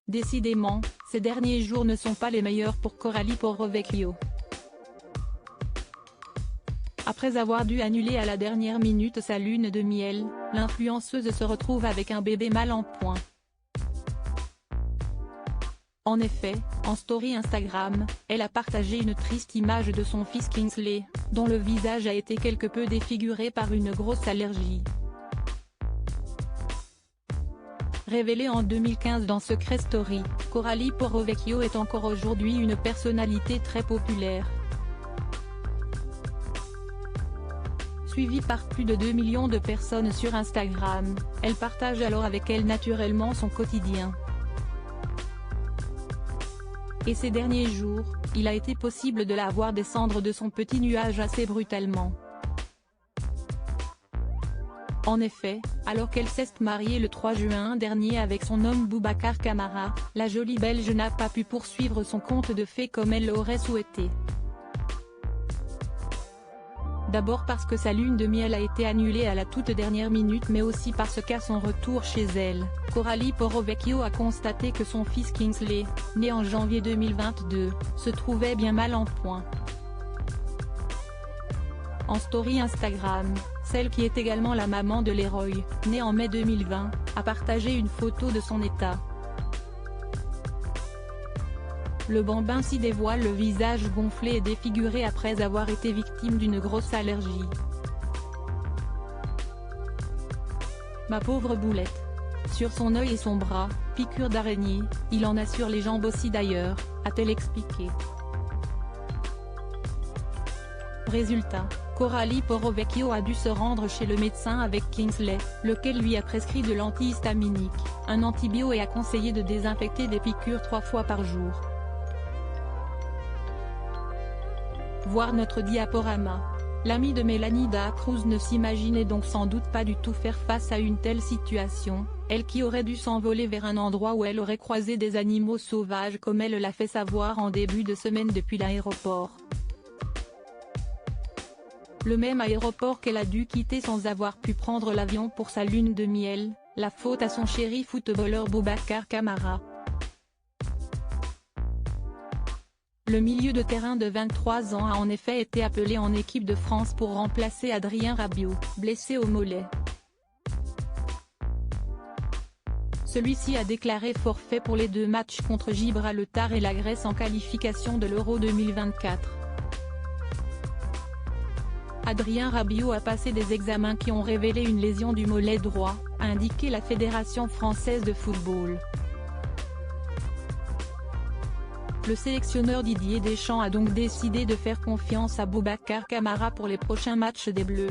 Décidément, ces derniers jours ne sont pas les meilleurs pour Coralie Porro-Vecchio. Après avoir dû annuler à la dernière minute sa lune de miel, l'influenceuse se retrouve avec un bébé mal en point. En effet, en story Instagram, elle a partagé une triste image de son fils Kingsley, dont le visage a été quelque peu défiguré par une grosse allergie. Révélée en 2015 dans Secret Story, Coralie Porro-Vecchio est encore aujourd'hui une personnalité très populaire. Suivie par plus de 2 millions de personnes sur Instagram, elle partage alors avec elle naturellement son quotidien. Et ces derniers jours, il a été possible de la voir descendre de son petit nuage assez brutalement. En effet, alors qu'elle s'est mariée le 3 juin dernier avec son homme Boubacar Camara, la jolie Belge n'a pas pu poursuivre son conte de fées comme elle l'aurait souhaité. D'abord parce que sa lune de miel a été annulée à la toute dernière minute, mais aussi parce qu'à son retour chez elle, Coralie Porro-Vecchio a constaté que son fils Kingsley, né en janvier 2022, se trouvait bien mal en point. En story Instagram, celle qui est également la maman de Leroy, né en mai 2020, a partagé une photo de son état. Le bambin s'y dévoile le visage gonflé et défiguré après avoir été victime d'une grosse allergie. Ma pauvre boulette. Sur son œil et son bras, piqûre d'araignée, il en a sur les jambes aussi d'ailleurs, a-t-elle expliqué. Résultat, Coralie Porro-Vecchio a dû se rendre chez le médecin avec Kingsley, lequel lui a prescrit de l'antihistaminique, un antibio et a conseillé de désinfecter des piqûres 3 fois par jour. Voir notre diaporama. L'amie de Mélanie Dacruz ne s'imaginait donc sans doute pas du tout faire face à une telle situation, elle qui aurait dû s'envoler vers un endroit où elle aurait croisé des animaux sauvages comme elle l'a fait savoir en début de semaine depuis l'aéroport. Le même aéroport qu'elle a dû quitter sans avoir pu prendre l'avion pour sa lune de miel, la faute à son chéri footballeur Boubacar Camara. Le milieu de terrain de 23 ans a en effet été appelé en équipe de France pour remplacer Adrien Rabiot, blessé au mollet. Celui-ci a déclaré forfait pour les 2 matchs contre Gibraltar et la Grèce en qualification de l'Euro 2024. Adrien Rabiot a passé des examens qui ont révélé une lésion du mollet droit, a indiqué la Fédération française de football. Le sélectionneur Didier Deschamps a donc décidé de faire confiance à Boubacar Camara pour les prochains matchs des Bleus.